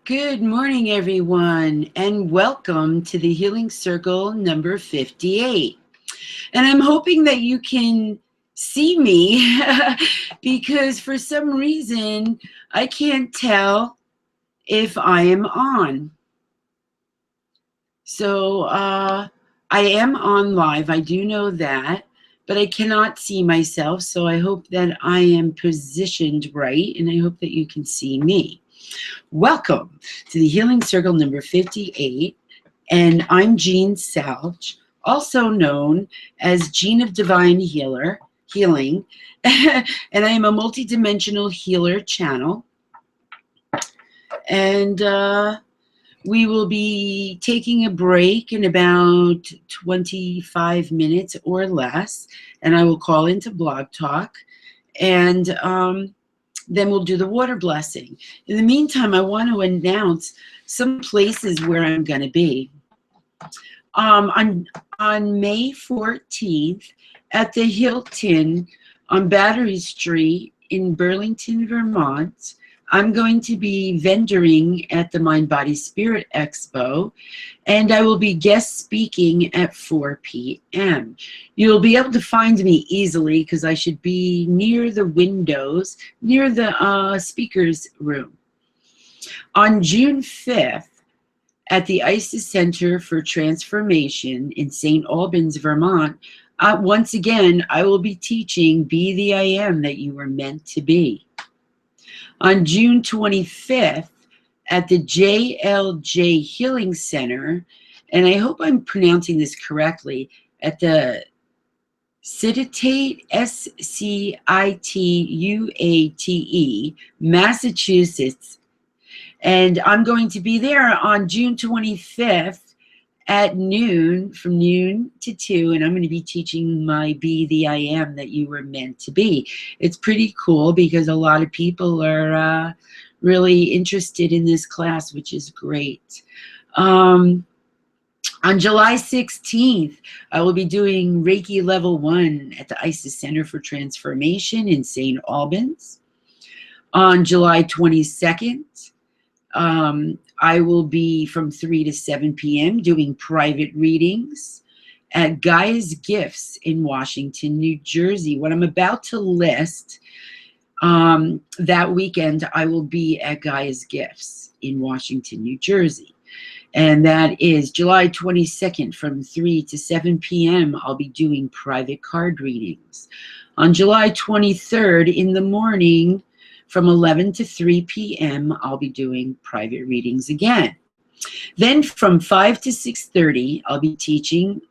Good morning, everyone, and welcome to the Healing Circle number 58. And I'm hoping that you can see me because for some reason I can't tell if I am on. So I am on live, I do know that, but I cannot see myself. So I hope that I am positioned right, and I hope that you can see me. Welcome to the Healing Circle number 58, and I'm Jean Salch, also known as Jean of Divine Healing, and I am a multidimensional healer channel, and we will be taking a break in about 25 minutes or less, and I will call into Blog Talk, and then we'll do the water blessing. In the meantime, I want to announce some places where I'm going to be. On May 14th at the Hilton on Battery Street in Burlington, Vermont, I'm going to be vendoring at the Mind Body Spirit Expo, and I will be guest speaking at 4 p.m. You'll be able to find me easily because I should be near the windows, near the speaker's room. On June 5th, at the ISIS Center for Transformation in St. Albans, Vermont, once again, I will be teaching Be the I Am that you were meant to be. On June 25th, at the JLJ Healing Center, and I hope I'm pronouncing this correctly, at the Citate, S-C-I-T-U-A-T-E, Massachusetts. And I'm going to be there on June 25th at noon, from noon to 2, and I'm going to be teaching my Be the I Am that you were meant to be. It's pretty cool because a lot of people are really interested in this class, which is great. On July 16th, I will be doing Reiki Level 1 at the ISIS Center for Transformation in St. Albans. On July 22nd, I will be from 3 to 7 p.m. doing private readings at Gaia's Gifts in Washington, New Jersey. What I'm about to list, that weekend, I will be at Gaia's Gifts in Washington, New Jersey. And that is July 22nd from 3 to 7 p.m. I'll be doing private card readings. On July 23rd in the morning, from 11 to 3 p.m., I'll be doing private readings again. Then from 5 to 6:30, I'll be teaching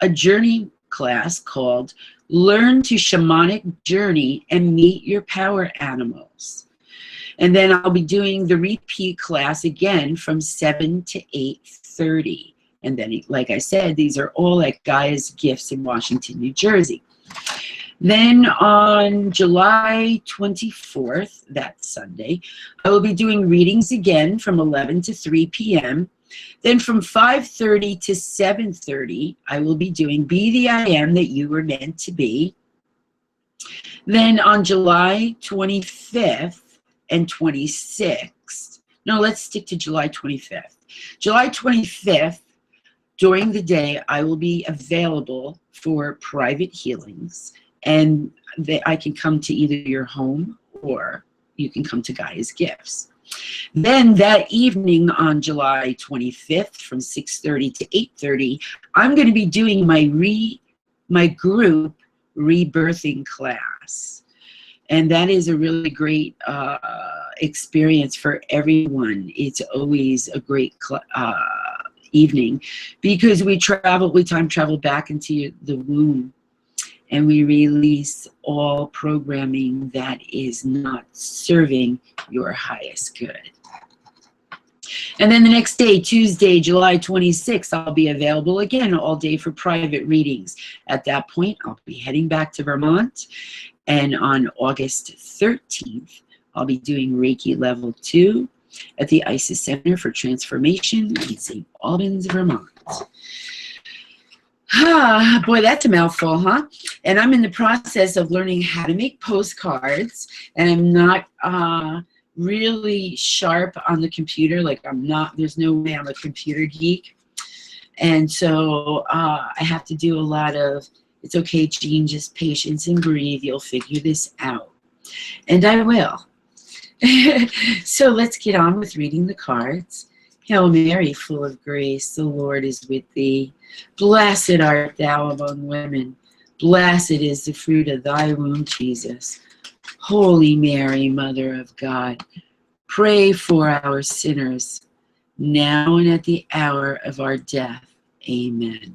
a journey class called Learn to Shamanic Journey and Meet Your Power Animals. And then I'll be doing the repeat class again from 7 to 8:30. And then, like I said, these are all at Gaia's Gifts in Washington, New Jersey. Then on July 24th, that Sunday, I will be doing readings again from 11 to 3 p.m. Then from 5:30 to 7:30, I will be doing Be the I Am that you were meant to be. Then on July 25th and 26th, no, let's stick to July 25th. July 25th, during the day, I will be available for private healings. And I can come to either your home or you can come to Gaia's Gifts. Then that evening on July 25th from 6:30 to 8:30, I'm going to be doing my group rebirthing class. And that is a really great experience for everyone. It's always a great evening because we time travel back into the womb. And we release all programming that is not serving your highest good. And then the next day, Tuesday, July 26th, I'll be available again all day for private readings. At that point, I'll be heading back to Vermont. And on August 13th, I'll be doing Reiki Level 2 at the ISIS Center for Transformation in St. Albans, Vermont. Boy, that's a mouthful, huh? And I'm in the process of learning how to make postcards, and I'm not really sharp on the computer. Like there's no way I'm a computer geek. And so I have to do a lot of, it's okay, Jean, just patience and breathe. You'll figure this out. And I will. So let's get on with reading the cards. Hail Mary, full of grace, the Lord is with thee. Blessed art thou among women. Blessed is the fruit of thy womb, Jesus. Holy Mary, Mother of God, pray for our sinners, now and at the hour of our death. Amen.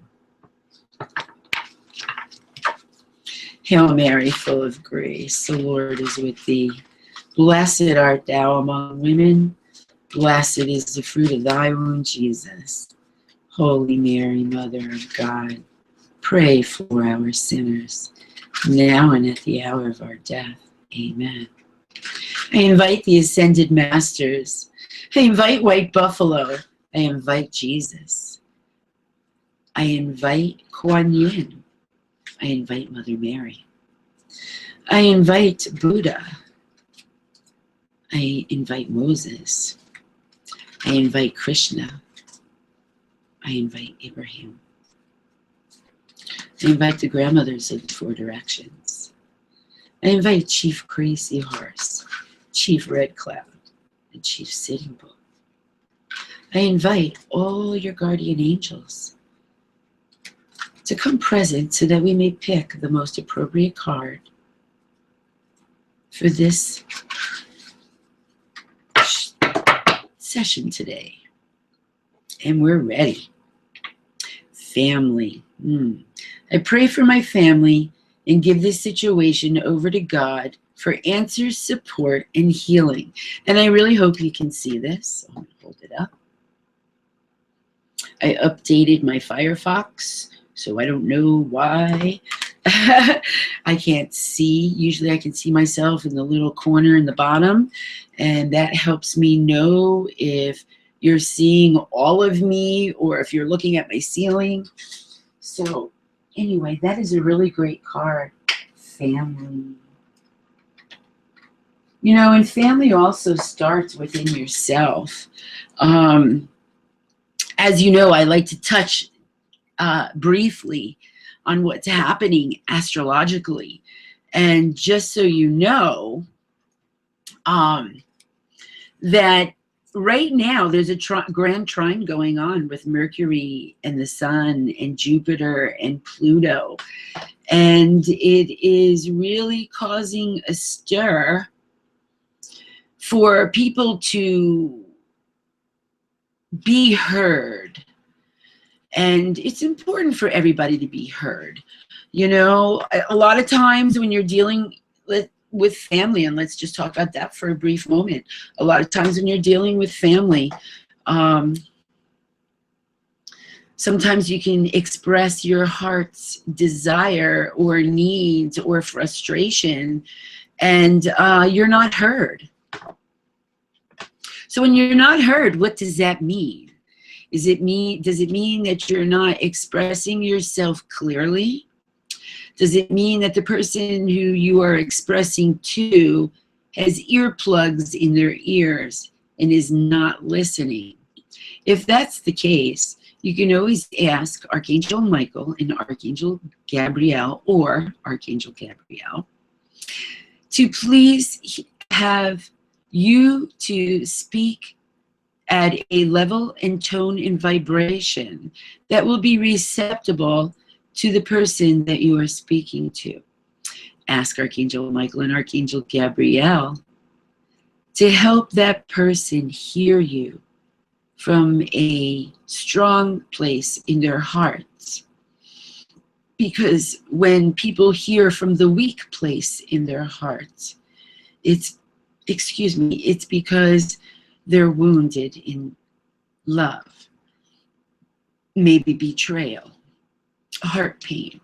Hail Mary, full of grace, the Lord is with thee. Blessed art thou among women. Blessed is the fruit of thy womb, Jesus. Holy Mary, Mother of God, pray for our sinners, now and at the hour of our death. Amen. I invite the Ascended Masters. I invite White Buffalo. I invite Jesus. I invite Kuan Yin. I invite Mother Mary. I invite Buddha. I invite Moses. I invite Krishna. I invite Abraham. I invite the grandmothers of the Four Directions. I invite Chief Crazy Horse, Chief Red Cloud, and Chief Sitting Bull. I invite all your guardian angels to come present so that we may pick the most appropriate card for this session today. And we're ready. Family. I pray for my family and give this situation over to God for answers, support, and healing. And I really hope you can see this. I'm going to hold it up. I updated my Firefox, so I don't know why. I can't see. Usually I can see myself in the little corner in the bottom, and that helps me know if you're seeing all of me or if you're looking at my ceiling. So anyway, that is a really great card. Family. You know, and family also starts within yourself. As you know, I like to touch briefly on what's happening astrologically. And just so you know, that right now there's a grand trine going on with Mercury and the Sun and Jupiter and Pluto. And it is really causing a stir for people to be heard. And it's important for everybody to be heard. You know, a lot of times when you're dealing with family, and let's just talk about that for a brief moment. A lot of times when you're dealing with family, sometimes you can express your heart's desire or needs or frustration, and you're not heard. So when you're not heard, what does that mean? Does it mean that you're not expressing yourself clearly? Does it mean that the person who you are expressing to has earplugs in their ears and is not listening? If that's the case, you can always ask Archangel Michael and Archangel Gabriel or Archangel Gabriel to please have you to speak at a level and tone and vibration that will be receptible to the person that you are speaking to. Ask Archangel Michael and Archangel Gabriel to help that person hear you from a strong place in their hearts. Because when people hear from the weak place in their hearts, it's because they're wounded in love, maybe betrayal, heart pain,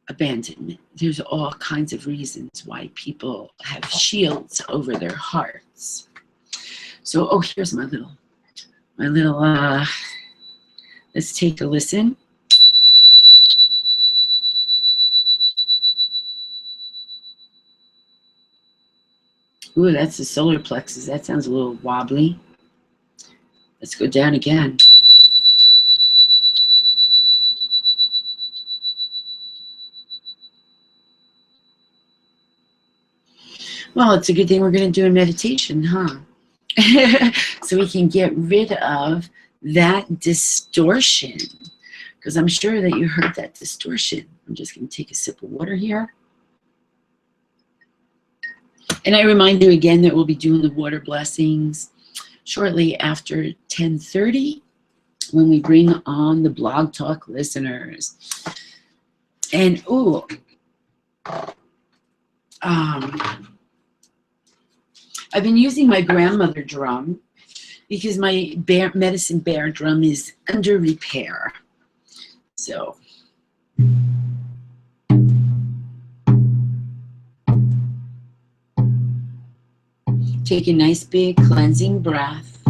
abandonment. There's all kinds of reasons why people have shields over their hearts. So, oh, here's my little, let's take a listen. Ooh, that's the solar plexus. That sounds a little wobbly. Let's go down again. Well, it's a good thing we're going to do a meditation, huh? So we can get rid of that distortion. Because I'm sure that you heard that distortion. I'm just going to take a sip of water here. And I remind you again that we'll be doing the water blessings shortly after 10:30 when we bring on the Blog Talk listeners. And, ooh, I've been using my grandmother drum because my medicine bear drum is under repair. So, take a nice big cleansing breath.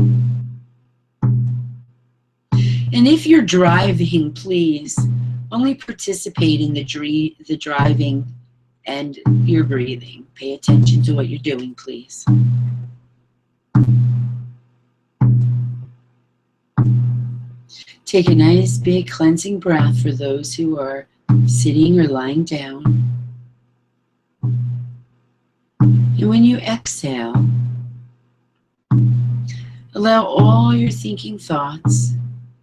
And if you're driving, please only participate in the driving and your breathing. Pay attention to what you're doing, please. Take a nice big cleansing breath for those who are sitting or lying down. And when you exhale, allow all your thinking thoughts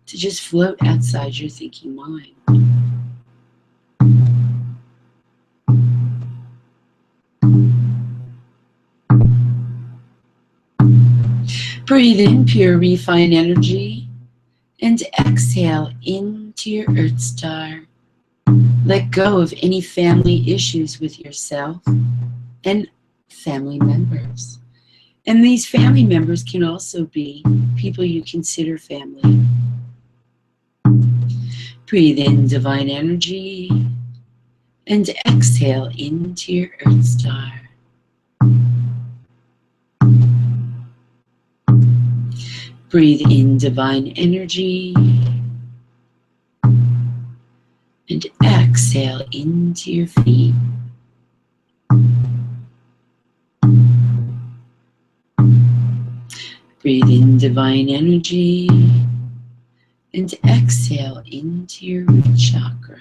to just float outside your thinking mind. Breathe in pure, refined energy and exhale into your Earth Star. Let go of any family issues with yourself and family members. And these family members can also be people you consider family. Breathe in divine energy and exhale into your Earth Star. Breathe in divine energy and exhale into your feet. Breathe in divine energy and exhale into your root chakra.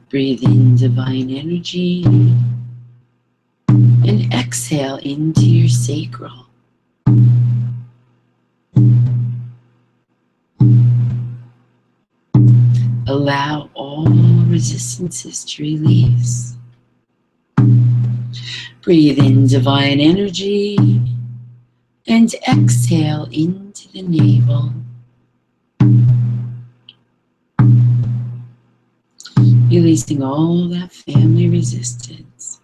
Breathe in divine energy and exhale into your sacral. Allow all resistances to release. Breathe in divine energy and exhale into the navel. Releasing all that family resistance.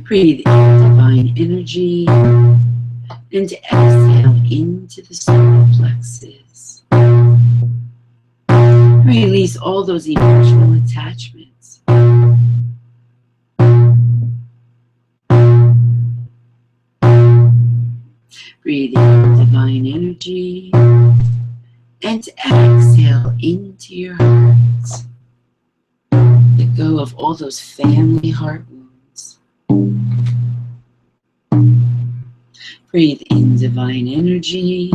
Breathe in divine energy and exhale into the solar plexus. Release all those emotional attachments. Breathe in divine energy and exhale into your heart. Let go of all those family heart wounds. Breathe in divine energy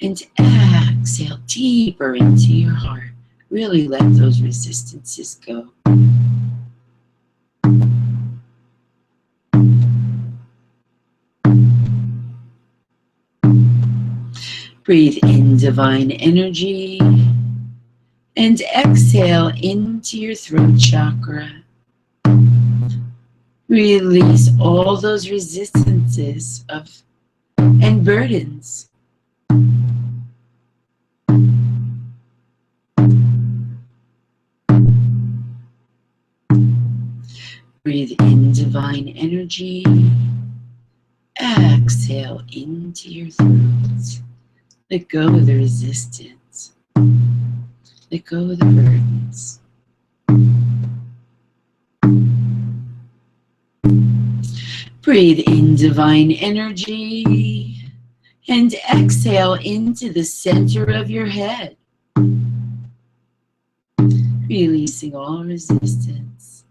and exhale deeper into your heart. Really let those resistances go. Breathe in divine energy and exhale into your throat chakra. Release all those resistances and burdens. Breathe in divine energy. Exhale into your throat. Let go of the resistance. Let go of the burdens. Breathe in divine energy And exhale into the center of your head, releasing all resistance.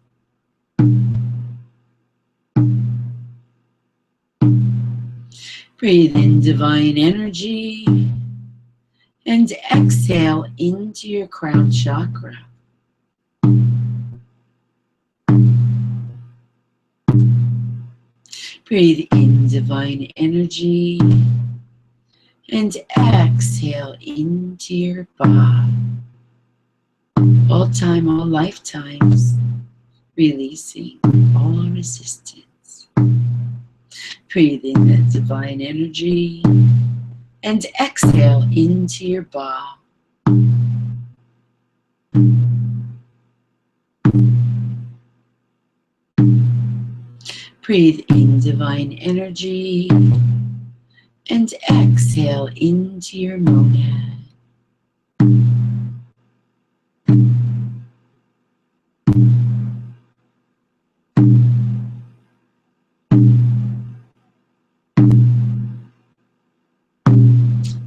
Breathe in divine energy and exhale into your crown chakra. Breathe in divine energy and exhale into your ba. All time, all lifetimes, releasing all resistance. Breathe in that divine energy and exhale into your ba. Breathe in divine energy and exhale into your monad.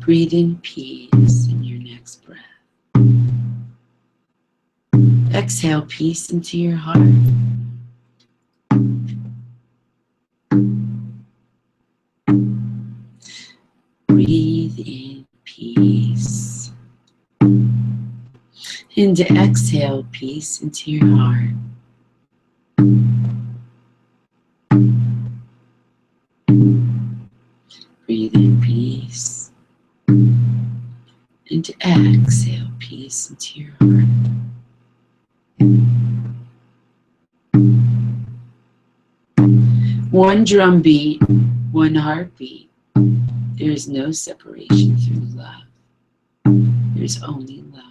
Breathe in peace in your next breath. Exhale peace into your heart. Breathe in peace. And exhale peace into your heart. Breathe in peace. And exhale peace into your heart. One drum beat, one heartbeat. There is no separation through love. There's only love.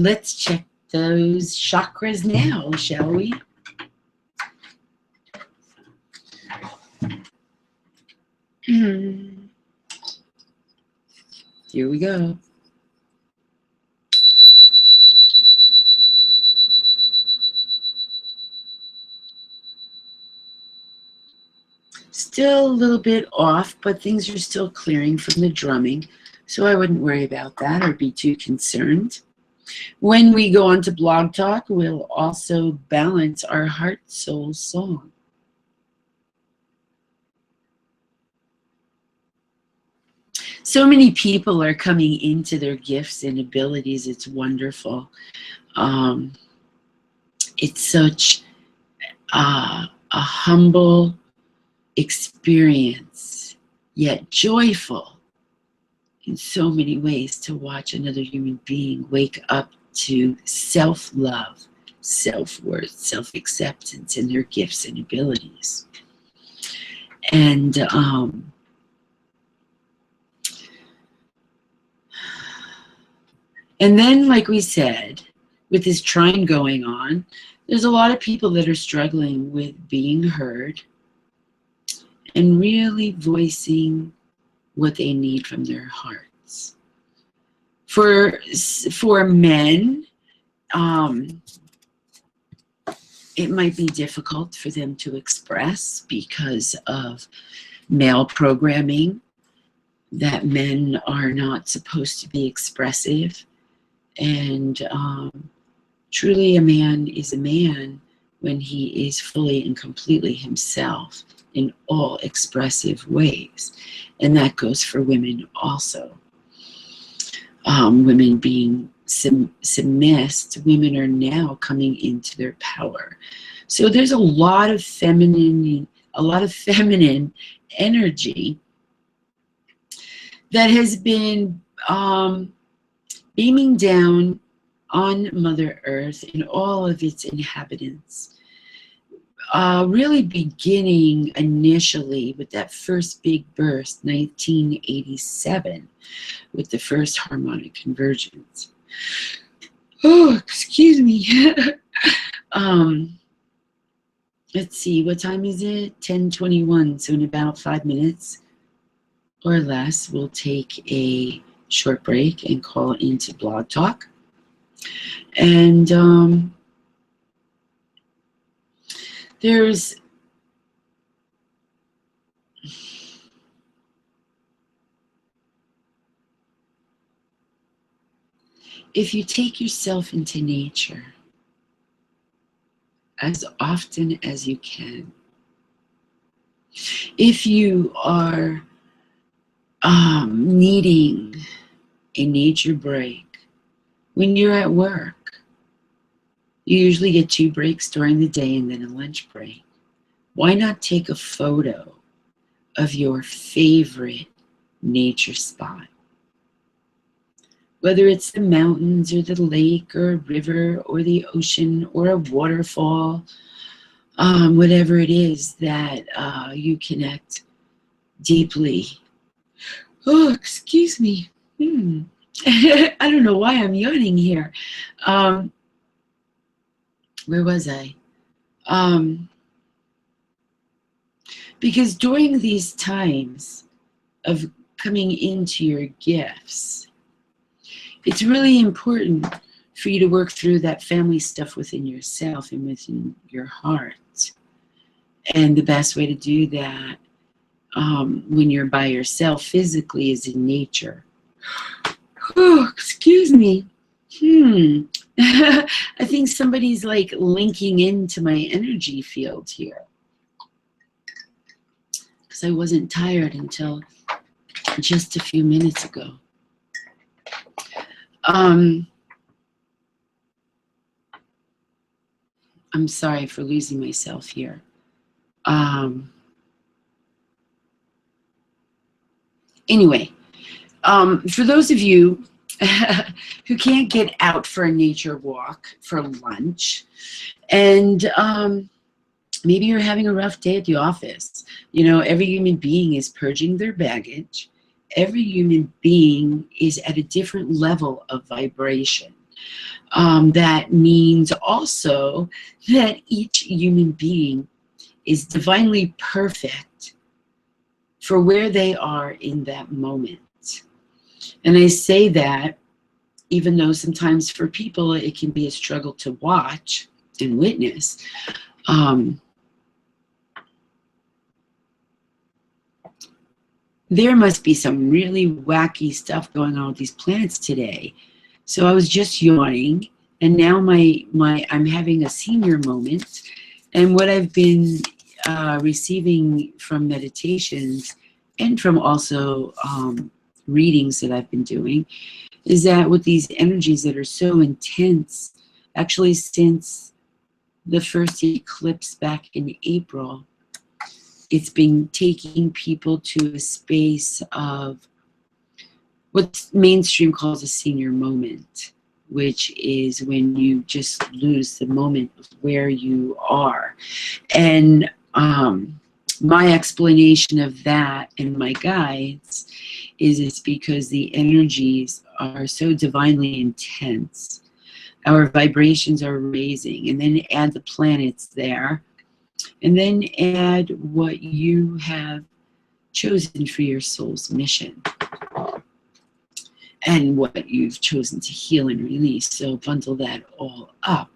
Let's check those chakras now, shall we? Here we go. Still a little bit off, but things are still clearing from the drumming, so I wouldn't worry about that or be too concerned. When we go on to Blog Talk, we'll also balance our heart soul song. So many people are coming into their gifts and abilities. It's wonderful. It's such a humble experience, yet joyful in so many ways to watch another human being wake up to self-love, self-worth, self-acceptance in their gifts and abilities. And then, like we said, with this trine going on, there's a lot of people that are struggling with being heard and really voicing what they need from their hearts. For men, it might be difficult for them to express because of male programming, that men are not supposed to be expressive. And truly a man is a man when he is fully and completely himself in all expressive ways. And that goes for women also. Women being submissed, women are now coming into their power. So there's a lot of feminine energy that has been beaming down on Mother Earth and all of its inhabitants. Really beginning initially with that first big burst, 1987, with the first harmonic convergence. Oh, excuse me. Let's see, what time is it? 10:21, so in about 5 minutes. or less, we'll take a short break and call into Blog Talk. And there's if you take yourself into nature as often as you can, if you are needing a nature break when you're at work, you usually get 2 breaks during the day and then a lunch break. Why not take a photo of your favorite nature spot? Whether it's the mountains or the lake or a river or the ocean or a waterfall, whatever it is that you connect deeply. Oh, excuse me. I don't know why I'm yawning here. Where was I? Because during these times of coming into your gifts, it's really important for you to work through that family stuff within yourself and within your heart. And the best way to do that when you're by yourself physically is in nature. Oh, excuse me. I think somebody's like linking into my energy field here. Because I wasn't tired until just a few minutes ago. I'm sorry for losing myself here. Anyway, for those of you who can't get out for a nature walk for lunch, and maybe you're having a rough day at the office. You know, every human being is purging their baggage. Every human being is at a different level of vibration. That means also that each human being is divinely perfect for where they are in that moment. And I say that even though sometimes for people it can be a struggle to watch and witness. There must be some really wacky stuff going on with these planets today. So I was just yawning, and now I'm having a senior moment. And what I've been receiving from meditations and from also readings that I've been doing is that with these energies that are so intense, actually since the first eclipse back in April, it's been taking people to a space of what mainstream calls a senior moment, which is when you just lose the moment of where you are. And my explanation of that and my guides is it's because the energies are so divinely intense. Our vibrations are raising, and then add the planets there. And then add what you have chosen for your soul's mission and what you've chosen to heal and release. So bundle that all up.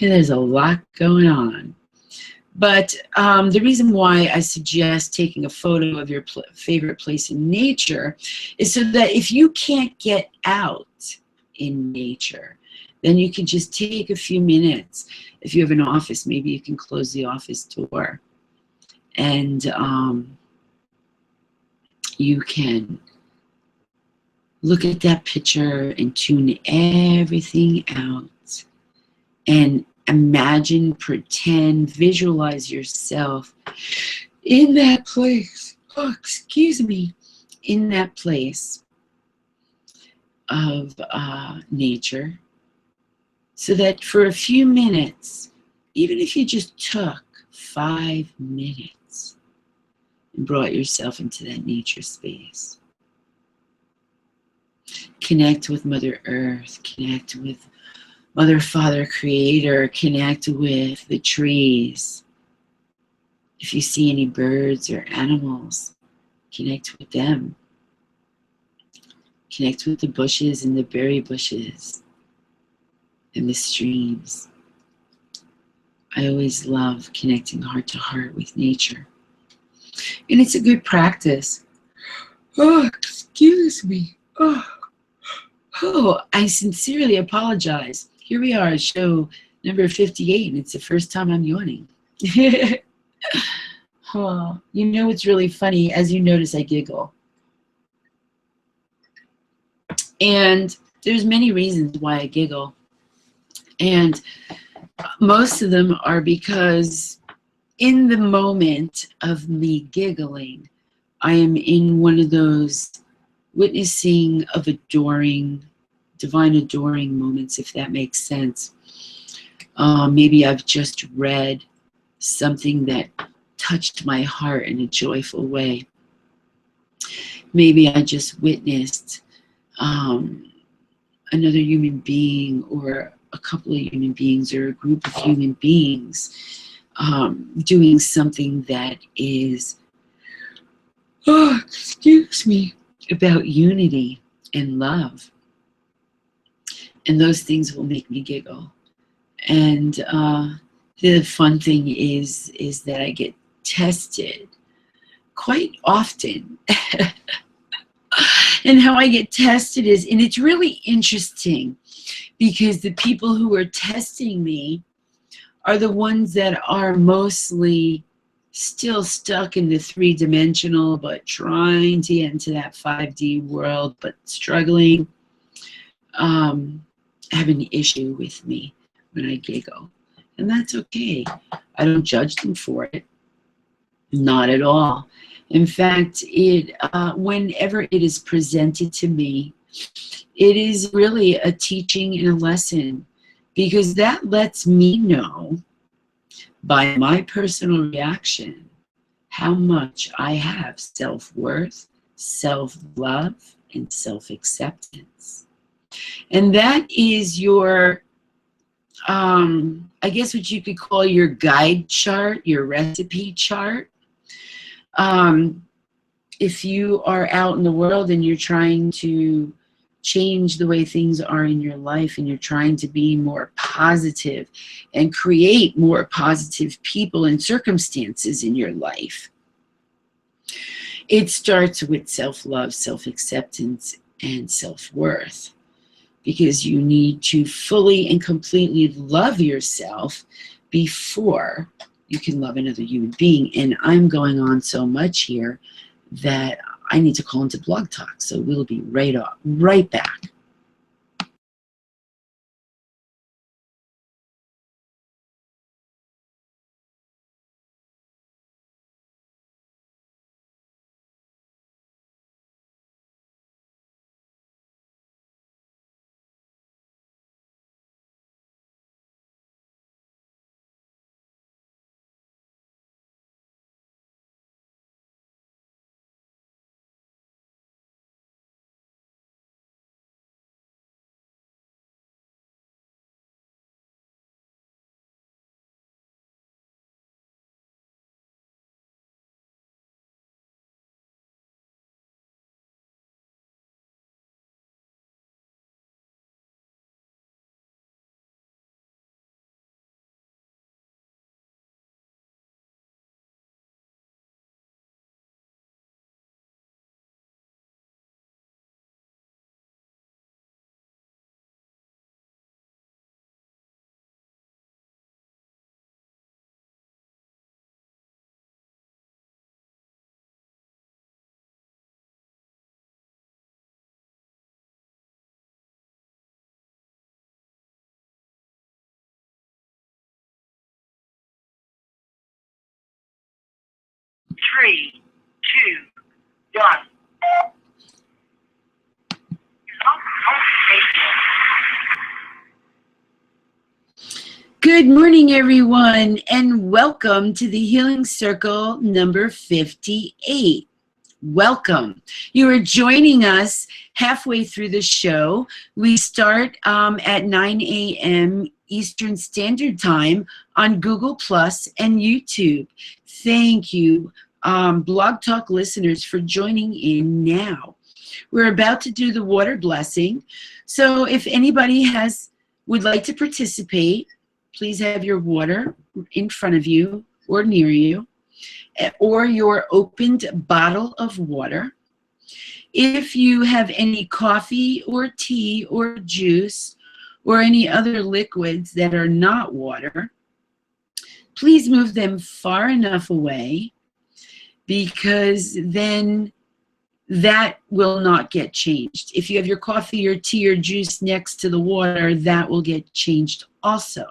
There's a lot going on. But the reason why I suggest taking a photo of your favorite place in nature is so that if you can't get out in nature, then you can just take a few minutes. If you have an office, maybe you can close the office door. And you can look at that picture and tune everything out. And imagine, pretend, visualize yourself in that place. Oh, excuse me. In that place of nature. So that for a few minutes, even if you just took 5 minutes and brought yourself into that nature space, connect with Mother Earth, connect with Mother, Father, Creator, connect with the trees, If you see any birds or animals, connect with them. Connect with the bushes and the berry bushes and the streams. I always love connecting heart to heart with nature. And it's a good practice. Oh, excuse me. Oh, I sincerely apologize. Here we are, show number 58, and it's the first time I'm yawning. Oh, you know what's really funny? As you notice, I giggle. And there's many reasons why I giggle. And most of them are because in the moment of me giggling, I am in one of those witnessing of adoring, divine adoring moments, if that makes sense. Maybe I've just read something that touched my heart in a joyful way. Maybe I just witnessed another human being, or a couple of human beings, or a group of human beings doing something that is, oh, excuse me, about unity and love. And those things will make me giggle. And the fun thing is that I get tested quite often. And how I get tested is, and it's really interesting, because the people who are testing me are the ones that are mostly still stuck in the three-dimensional, but trying to get into that 5D world, but struggling, have an issue with me when I giggle. And that's okay. I don't judge them for it. Not at all. In fact, whenever it is presented to me, it is really a teaching and a lesson, because that lets me know by my personal reaction how much I have self-worth, self-love, and self-acceptance. And that is your, I guess what you could call your guide chart, your recipe chart. If you are out in the world and you're trying to change the way things are in your life, and you're trying to be more positive and create more positive people and circumstances in your life, it starts with self-love, self-acceptance, and self-worth, because you need to fully and completely love yourself before you can love another human being. And I'm going on so much here that I need to call into Blog Talk, so we'll be right back. Three, two, one. Good morning, everyone, and welcome to the Healing Circle number 58. Welcome. You are joining us halfway through the show. We start at 9 a.m. Eastern Standard Time on Google Plus and YouTube. Thank you, Blog Talk listeners, for joining in now. We're about to do the water blessing. So if anybody would like to participate, please have your water in front of you or near you, or your opened bottle of water. If you have any coffee or tea or juice or any other liquids that are not water, please move them far enough away, because then that will not get changed. If you have your coffee or tea or juice next to the water, that will get changed also.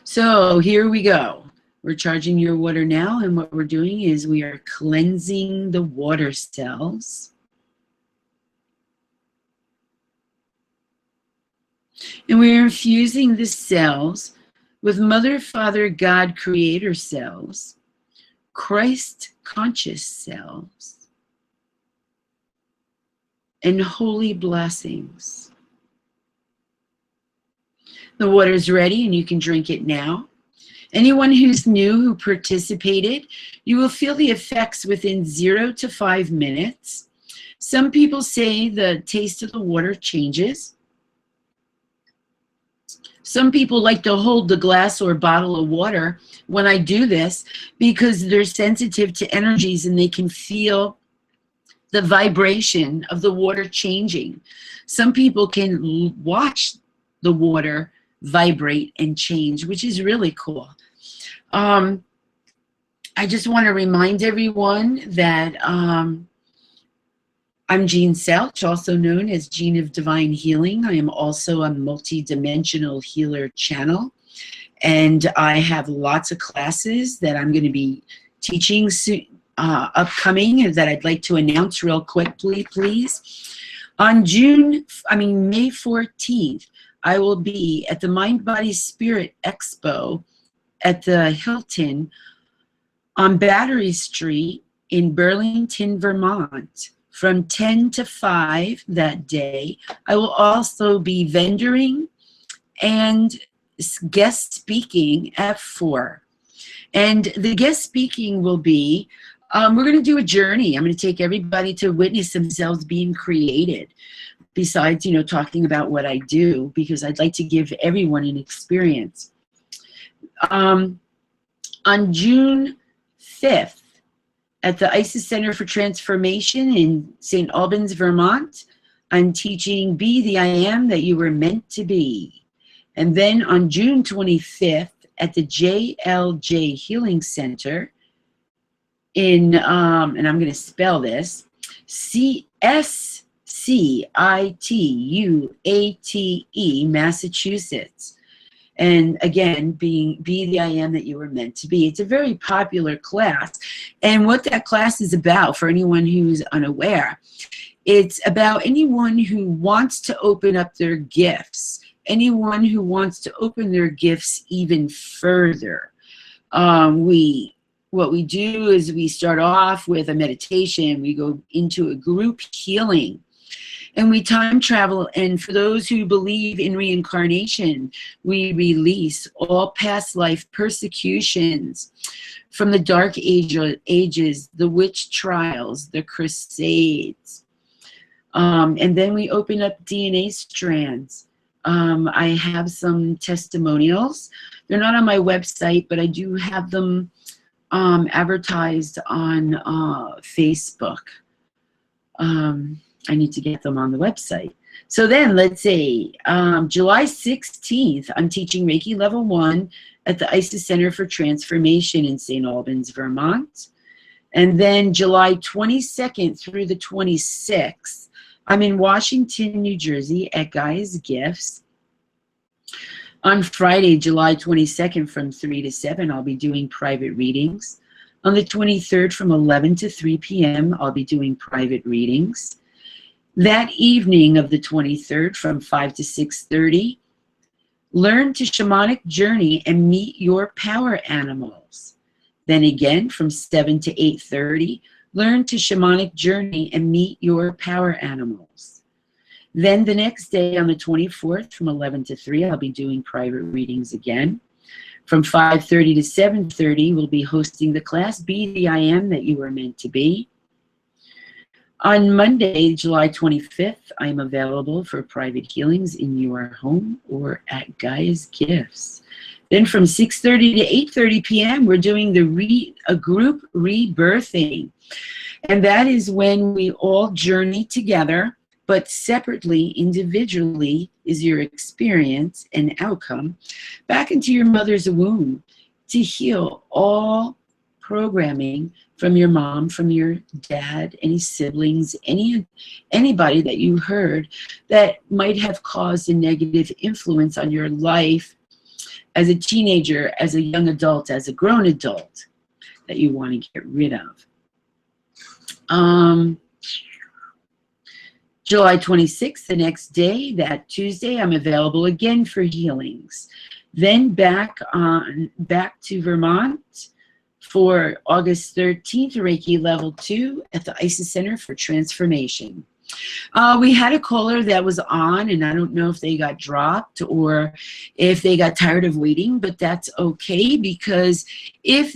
So here we go. We're charging your water now, and what we're doing is we are cleansing the water cells. And we are infusing the cells with Mother, Father, God, Creator cells, Christ conscious cells, and holy blessings. The water is ready and you can drink it now. Anyone who's new who participated, you will feel the effects within 0 to 5 minutes. Some people say the taste of the water changes. Some people like to hold the glass or bottle of water when I do this, because they're sensitive to energies and they can feel the vibration of the water changing. Some people can watch the water vibrate and change, which is really cool. I just want to remind everyone that I'm Jean Selch, also known as Jean of Divine Healing. I am also a multi-dimensional healer channel, and I have lots of classes that I'm going to be teaching soon, upcoming, that I'd like to announce real quickly, please. On May 14th, I will be at the Mind Body Spirit Expo at the Hilton on Battery Street in Burlington, Vermont, from 10 to 5 that day. I will also be vendoring and guest speaking at 4. And the guest speaking will be, we're going to do a journey. I'm going to take everybody to witness themselves being created, besides, talking about what I do, because I'd like to give everyone an experience. On June 5th, at the ISIS Center for Transformation in St. Albans, Vermont, I'm teaching Be the I Am That You Were Meant to Be. And then on June 25th, at the JLJ Healing Center in, and I'm going to spell this, SCITUATE, Massachusetts. And again, Be the I Am That You Were Meant to Be. It's a very popular class. And what that class is about, for anyone who's unaware, it's about anyone who wants to open up their gifts, anyone who wants to open their gifts even further. What we do is we start off with a meditation. We go into a group healing, and we time travel. And for those who believe in reincarnation, we release all past life persecutions from the dark ages, the witch trials, the crusades. And then we open up DNA strands. I have some testimonials. They're not on my website, but I do have them advertised on Facebook. I need to get them on the website. So then, let's say July 16th, I'm teaching Reiki Level 1 at the ISIS Center for Transformation in St. Albans, Vermont. And then July 22nd through the 26th, I'm in Washington, New Jersey at Gaia's Gifts. On Friday, July 22nd from 3 to 7, I'll be doing private readings. On the 23rd from 11 to 3 p.m., I'll be doing private readings. That evening of the 23rd from 5 to 6:30, learn to shamanic journey and meet your power animals. Then again from 7 to 8:30, learn to shamanic journey and meet your power animals. Then the next day on the 24th from 11 to 3, I'll be doing private readings again. From 5:30 to 7:30, we'll be hosting the class, Be the I Am That You Were Meant to Be. On Monday, July 25th, I am available for private healings in your home or at Gaia's Gifts. Then from 6:30 to 8:30 p.m., we're doing a group rebirthing. And that is when we all journey together, but separately, individually, is your experience and outcome back into your mother's womb to heal all programming from your mom, from your dad, any siblings, anybody that you heard that might have caused a negative influence on your life as a teenager, as a young adult, as a grown adult, that you want to get rid of. July 26th, the next day, that Tuesday, I'm available again for healings. Then back to Vermont for August 13th, Reiki Level 2 at the Isis Center for Transformation. We had a caller that was on, and I don't know if they got dropped or if they got tired of waiting, but that's okay, because if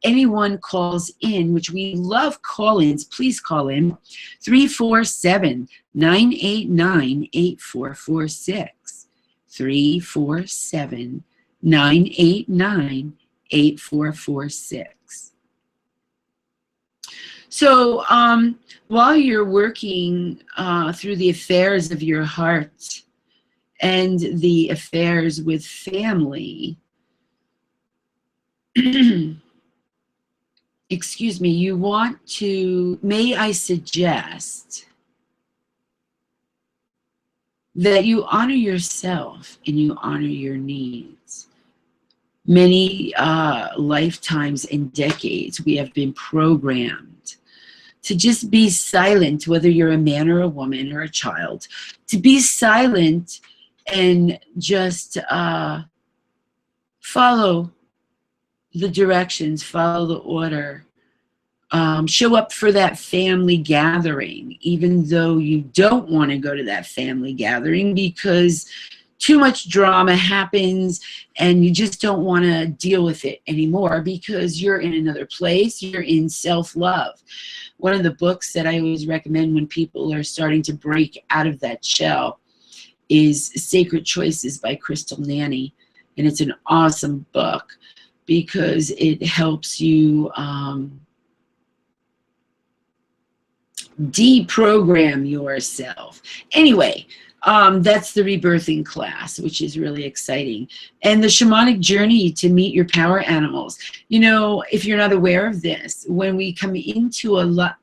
anyone calls in, which we love call-ins, please call in 347-989-8446. 347-989-8446. So while you're working through the affairs of your heart and the affairs with family, excuse me, you want to, may I suggest that you honor yourself and you honor your needs. Many lifetimes and decades we have been programmed to just be silent, whether you're a man or a woman or a child, to be silent and just follow the directions, follow the order, show up for that family gathering, even though you don't want to go to that family gathering because too much drama happens and you just don't want to deal with it anymore because you're in another place, you're in self-love. One of the books that I always recommend when people are starting to break out of that shell is Sacred Choices by Crystal Nanny. And it's an awesome book because it helps you deprogram yourself. Anyway, that's the rebirthing class, which is really exciting. And the shamanic journey to meet your power animals. You know, if you're not aware of this, when we come into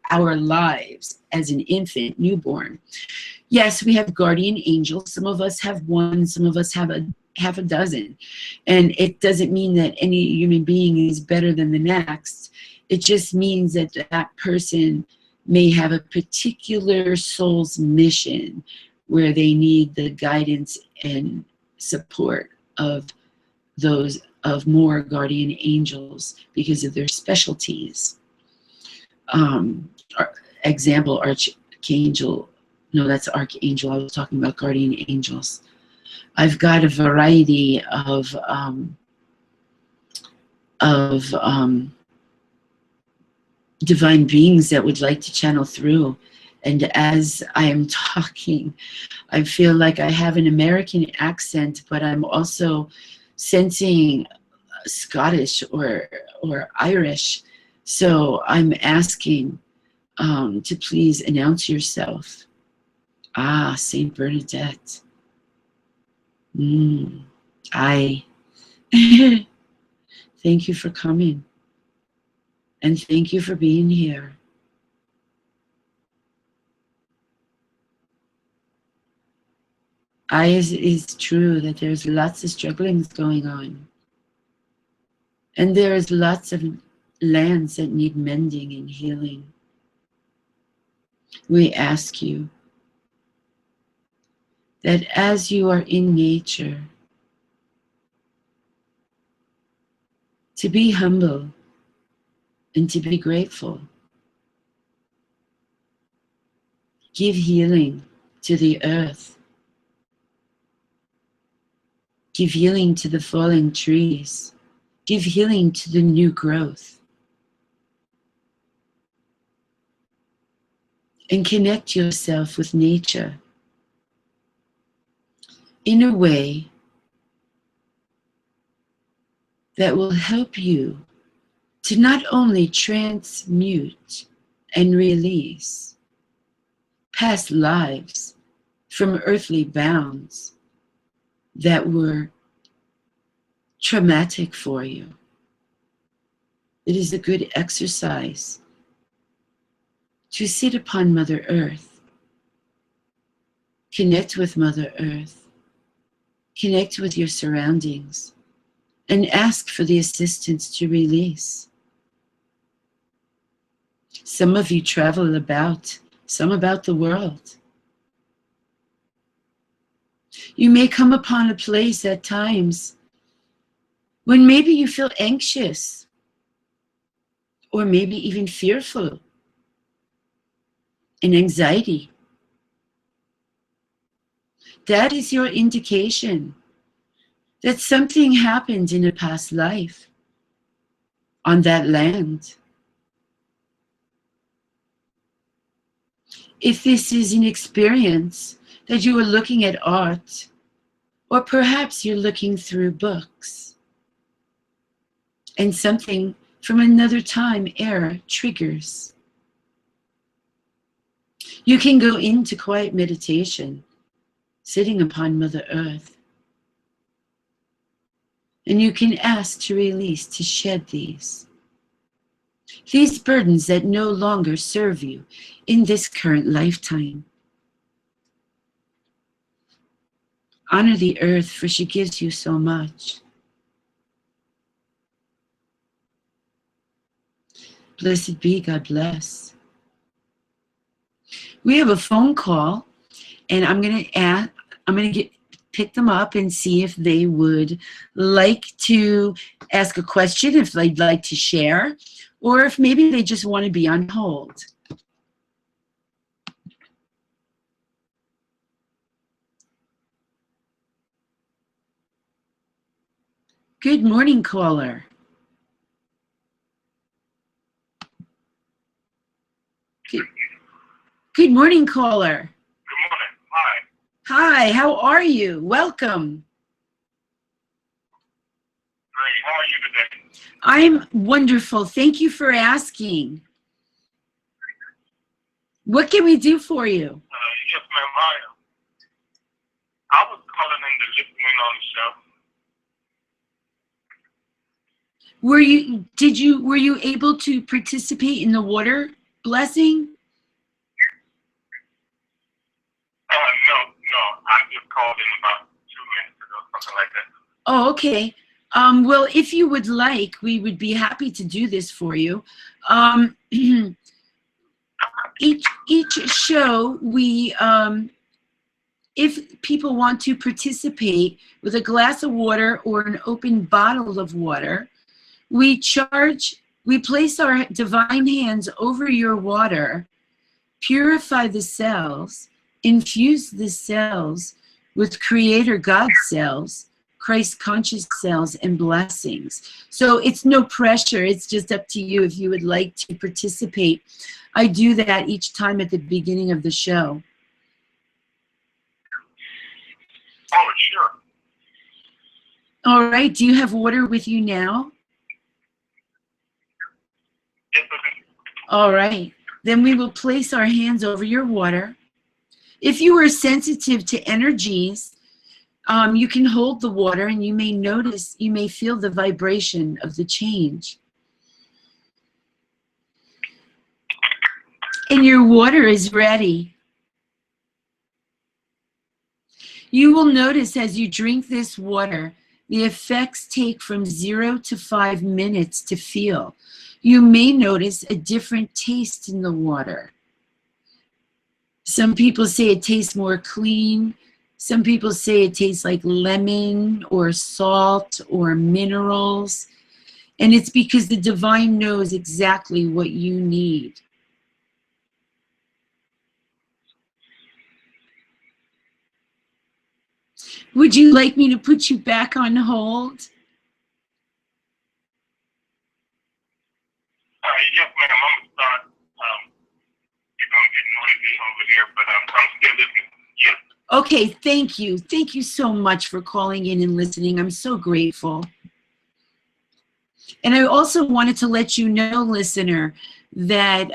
our lives as an infant, newborn, yes, we have guardian angels. Some of us have one, some of us have half a dozen. And it doesn't mean that any human being is better than the next. It just means that that person may have a particular soul's mission where they need the guidance and support of those of more guardian angels because of their specialties. Example, Archangel, no, that's Archangel. I was talking about guardian angels. I've got a variety of divine beings that would like to channel through. And as I am talking, I feel like I have an American accent, but I'm also sensing Scottish or Irish. So I'm asking to please announce yourself. Ah, Saint Bernadette. I thank you for coming. And thank you for being here. It's true that there's lots of strugglings going on. And there's lots of lands that need mending and healing. We ask you that as you are in nature, to be humble and to be grateful. Give healing to the earth. Give healing to the falling trees. Give healing to the new growth. And connect yourself with nature in a way that will help you to not only transmute and release past lives from earthly bounds that were traumatic for you. It is a good exercise to sit upon Mother Earth, connect with Mother Earth, connect with your surroundings, and ask for the assistance to release. Some of you travel about, some about the world. You may come upon a place at times when maybe you feel anxious, or maybe even fearful, and anxiety. That is your indication that something happened in a past life on that land. If this is an experience that you are looking at art, or perhaps you're looking through books, and something from another time era triggers, you can go into quiet meditation, sitting upon Mother Earth, and you can ask to release, to shed these burdens that no longer serve you in this current lifetime. Honor the earth, for she gives you so much. Blessed be, God bless. We have a phone call, and I'm gonna pick them up and see if they would like to ask a question, if they'd like to share, or if maybe they just want to be on hold. Good morning, caller. Good morning, caller. Good morning. Hi. Hi, how are you? Welcome. Great. How are you today? I'm wonderful. Thank you for asking. What can we do for you? Yes, ma'am. I was calling in to listen in on the show. Were you able to participate in the water blessing? No. I just called in about 2 minutes ago, something like that. Oh, okay. Well, if you would like, we would be happy to do this for you. Each show, if people want to participate with a glass of water or an open bottle of water, we place our divine hands over your water, purify the cells, infuse the cells with Creator God cells, Christ conscious cells, and blessings. So it's no pressure. It's just up to you if you would like to participate. I do that each time at the beginning of the show. Oh, sure. All right. Do you have water with you now? Yes, I do. All right. Then we will place our hands over your water. If you are sensitive to energies, you can hold the water and you may feel the vibration of the change. And your water is ready. You will notice as you drink this water, the effects take from 0 to 5 minutes to feel. You may notice a different taste in the water. Some people say it tastes more clean. Some people say it tastes like lemon or salt or minerals. And it's because the divine knows exactly what you need. Would you like me to put you back on hold? Yes, ma'am. I'm gonna start. It's gonna get noisy over here, but I'm still listening. Yes. Okay, thank you. Thank you so much for calling in and listening. I'm so grateful. And I also wanted to let you know, listener, that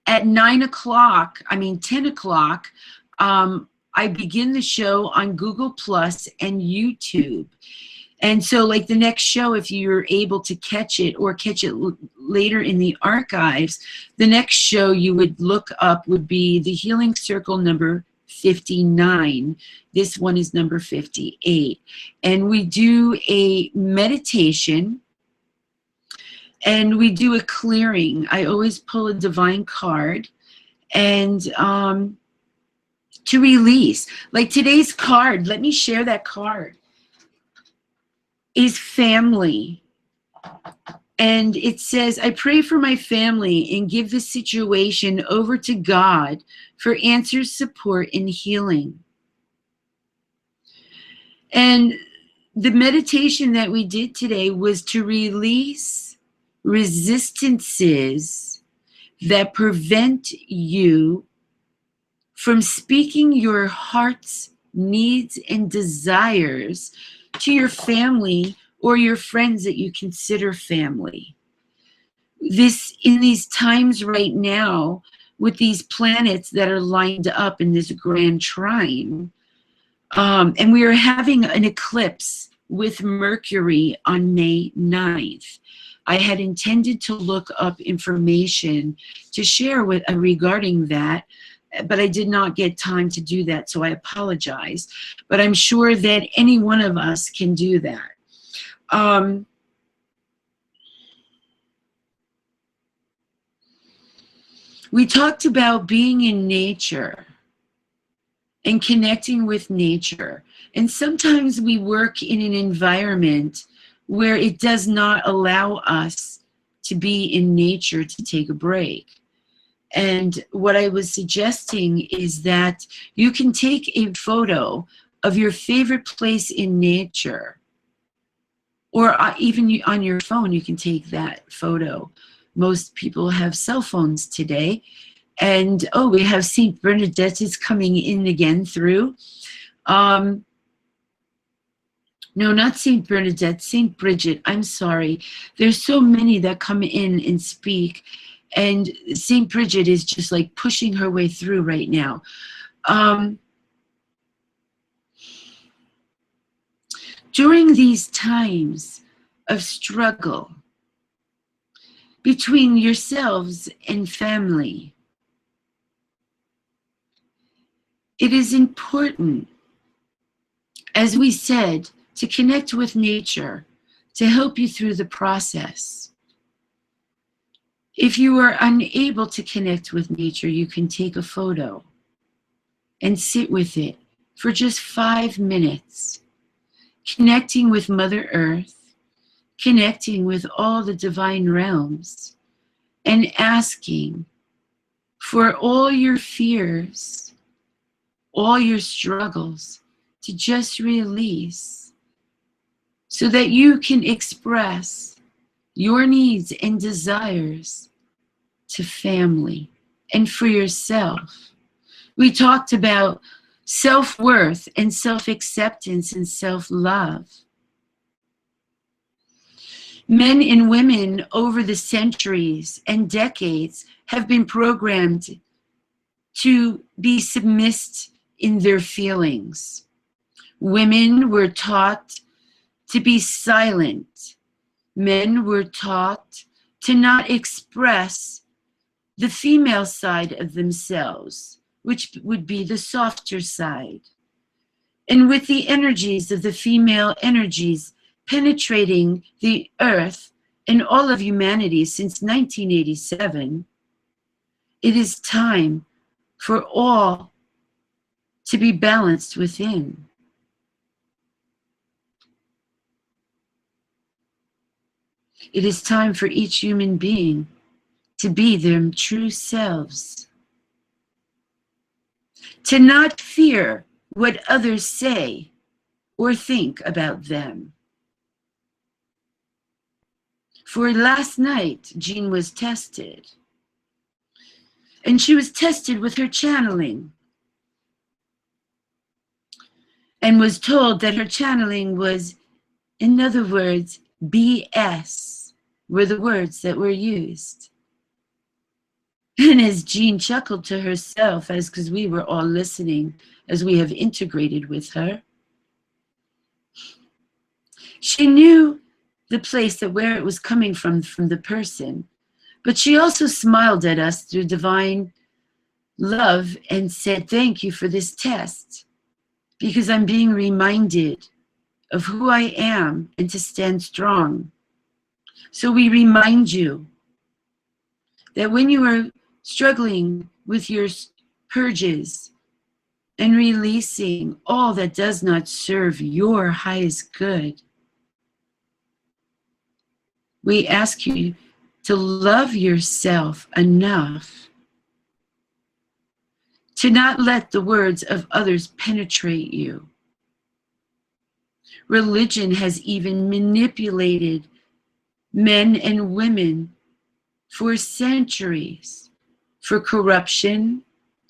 at 9 o'clock, 10 o'clock, I begin the show on Google Plus and YouTube. And so, like the next show, if you're able to catch it or catch it later in the archives, the next show you would look up would be the Healing Circle number 59. This one is number 58. And we do a meditation and we do a clearing. I always pull a divine card and to release. Like today's card, let me share that card, is family. And it says, I pray for my family and give this situation over to God for answers, support, and healing. And the meditation that we did today was to release resistances that prevent you from speaking your heart's needs and desires to your family or your friends that you consider family. In these times right now, with these planets that are lined up in this grand trine, and we are having an eclipse with Mercury on May 9th. I had intended to look up information to share regarding that, but I did not get time to do that, so I apologize. But I'm sure that any one of us can do that. We talked about being in nature and connecting with nature. And sometimes we work in an environment where it does not allow us to be in nature to take a break. And what I was suggesting is that you can take a photo of your favorite place in nature, or even on your phone, you can take that photo. Most people have cell phones today. And, oh, we have St. Bernadette is coming in again through. No, not St. Bernadette, St. Bridget, I'm sorry. There's so many that come in and speak. And St. Bridget is just like pushing her way through right now. During these times of struggle between yourselves and family, it is important, as we said, to connect with nature to help you through the process. If you are unable to connect with nature, you can take a photo and sit with it for just 5 minutes, connecting with Mother Earth, connecting with all the divine realms, and asking for all your fears, all your struggles to just release so that you can express your needs and desires to family and for yourself. We talked about self-worth and self-acceptance and self-love. Men and women over the centuries and decades have been programmed to be submissive in their feelings. Women were taught to be silent. Men were taught to not express the female side of themselves, which would be the softer side. And with the energies of the female energies penetrating the earth and all of humanity since 1987, it is time for all to be balanced within. It is time for each human being to be their true selves. To not fear what others say or think about them. For last night, Jean was tested. And she was tested with her channeling. And was told that her channeling was, in other words, BS, were the words that were used. And as Jean chuckled to herself, as because we were all listening, as we have integrated with her, she knew the place that where it was coming from the person, but she also smiled at us through divine love and said, thank you for this test, because I'm being reminded of who I am and to stand strong. So we remind you that when you are struggling with your purges and releasing all that does not serve your highest good, we ask you to love yourself enough to not let the words of others penetrate you. Religion has even manipulated men and women for centuries for corruption,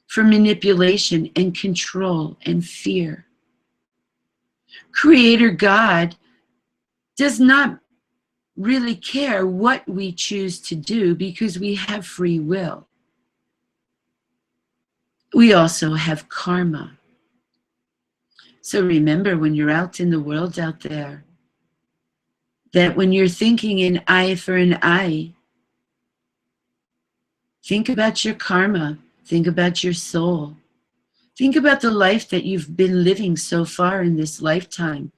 for manipulation and control and fear. Creator God does not really care what we choose to do because we have free will. We also have karma. So remember, when you're out in the world out there, that when you're thinking an eye for an eye, think about your karma, think about your soul. Think about the life that you've been living so far in this lifetime.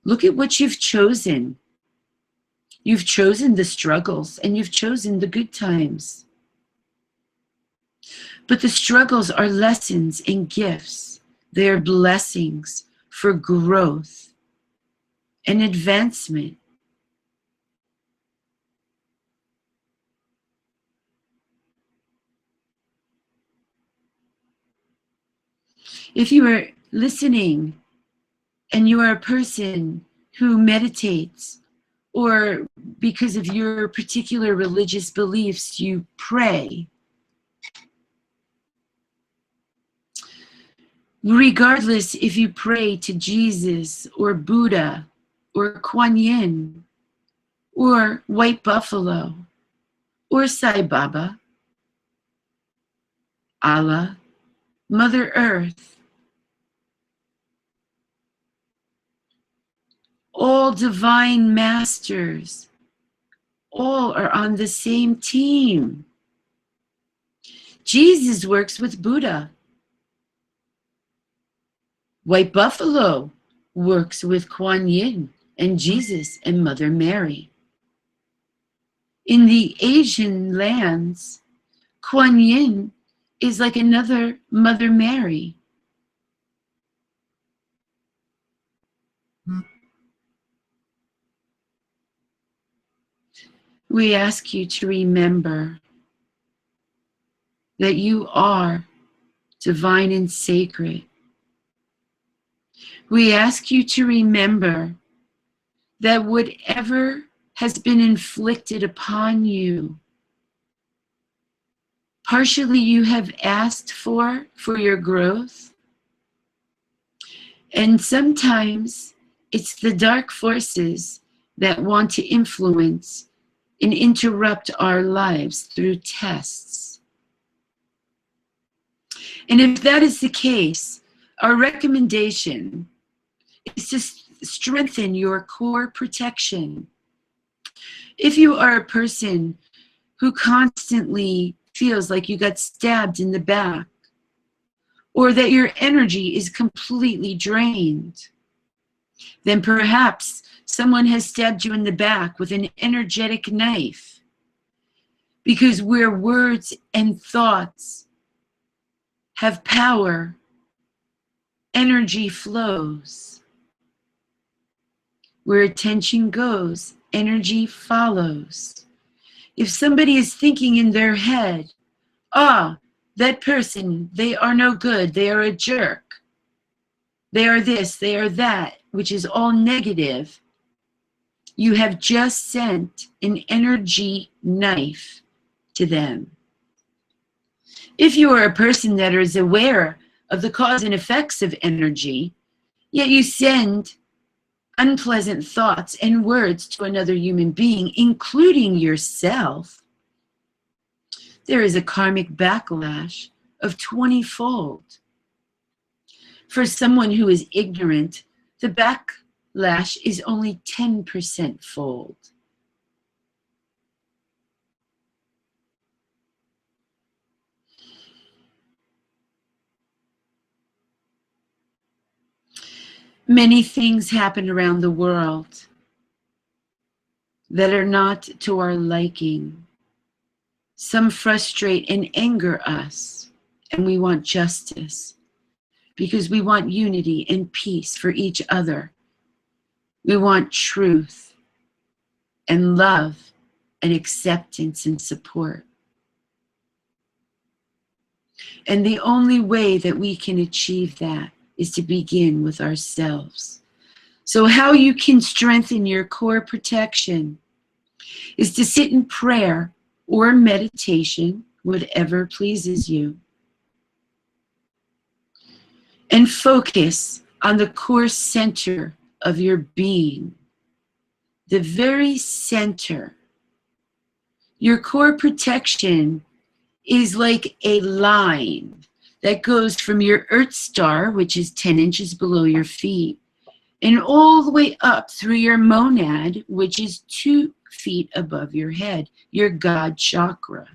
Look at what you've chosen. You've chosen the struggles and you've chosen the good times. But the struggles are lessons and gifts. They are blessings for growth and advancement. If you are listening and you are a person who meditates, or because of your particular religious beliefs, you pray, regardless if you pray to Jesus or Buddha or Kuan Yin or White Buffalo or Sai Baba, Allah, Mother Earth, all divine masters, all are on the same team. Jesus works with Buddha. White Buffalo works with Kuan Yin and Jesus and Mother Mary. In the Asian lands, Kuan Yin is like another Mother Mary. We ask you to remember that you are divine and sacred. We ask you to remember that whatever has been inflicted upon you, partially you have asked for your growth, and sometimes it's the dark forces that want to influence and interrupt our lives through tests. And if that is the case, our recommendation is to strengthen your core protection. If you are a person who constantly feels like you got stabbed in the back, or that your energy is completely drained, then perhaps someone has stabbed you in the back with an energetic knife. Because where words and thoughts have power, energy flows. Where attention goes, energy follows. If somebody is thinking in their head, that person, they are no good, they are a jerk, they are this, they are that, which is all negative, you have just sent an energy knife to them. If you are a person that is aware of the cause and effects of energy, yet you send unpleasant thoughts and words to another human being, including yourself, there is a karmic backlash of 20-fold. For someone who is ignorant, the backlash is only 10% fold. Many things happen around the world that are not to our liking. Some frustrate and anger us, and we want justice because we want unity and peace for each other. We want truth and love and acceptance and support. And the only way that we can achieve that is to begin with ourselves. So how you can strengthen your core protection is to sit in prayer or meditation, whatever pleases you, and focus on the core center of your being, the very center. Your core protection is like a line that goes from your Earth star, which is 10 inches below your feet, and all the way up through your monad, which is 2 feet above your head, your God chakra.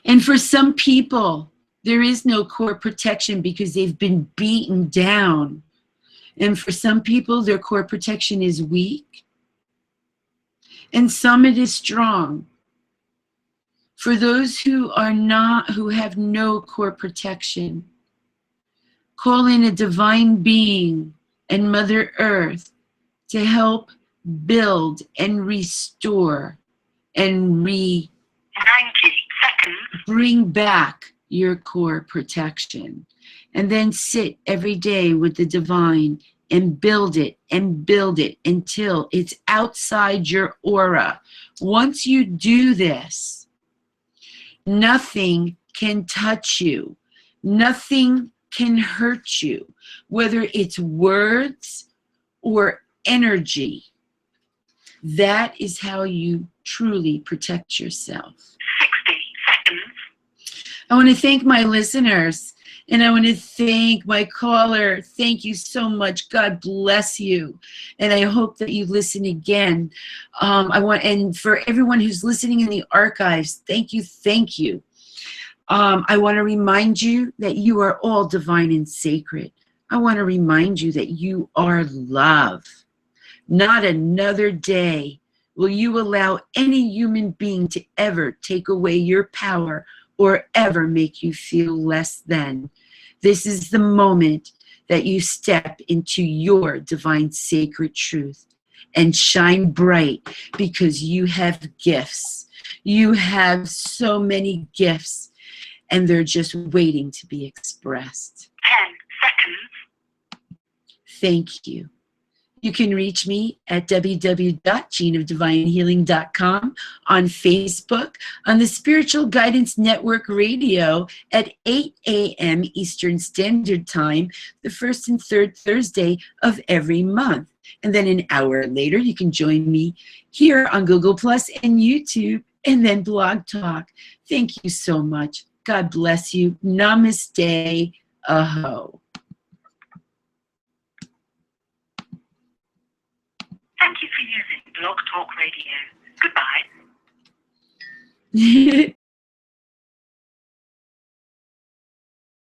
And for some people, there is no core protection because they've been beaten down. And for some people, their core protection is weak. And some it is strong. For those who have no core protection, call in a divine being and Mother Earth to help build and restore and 90 seconds. Bring back your core protection. And then sit every day with the divine and build it until it's outside your aura. Once you do this, nothing can touch you. Nothing can hurt you, whether it's words or energy. That is how you truly protect yourself. 60 seconds. I want to thank my listeners, and I want to thank my caller. Thank you so much. God bless you. And I hope that you listen again. And for everyone who's listening in the archives, thank you, thank you. I want to remind you that you are all divine and sacred. I want to remind you that you are love. Not another day will you allow any human being to ever take away your power or ever make you feel less than. This is the moment that you step into your divine sacred truth and shine bright, because you have gifts. You have so many gifts, and they're just waiting to be expressed. 10 seconds. Thank you. You can reach me at www.geneofdivinehealing.com, on Facebook, on the Spiritual Guidance Network Radio at 8 a.m. Eastern Standard Time, the first and third Thursday of every month. And then an hour later, you can join me here on Google Plus and YouTube, and then Blog Talk. Thank you so much. God bless you. Namaste. Aho. Thank you for using Blog Talk Radio. Goodbye.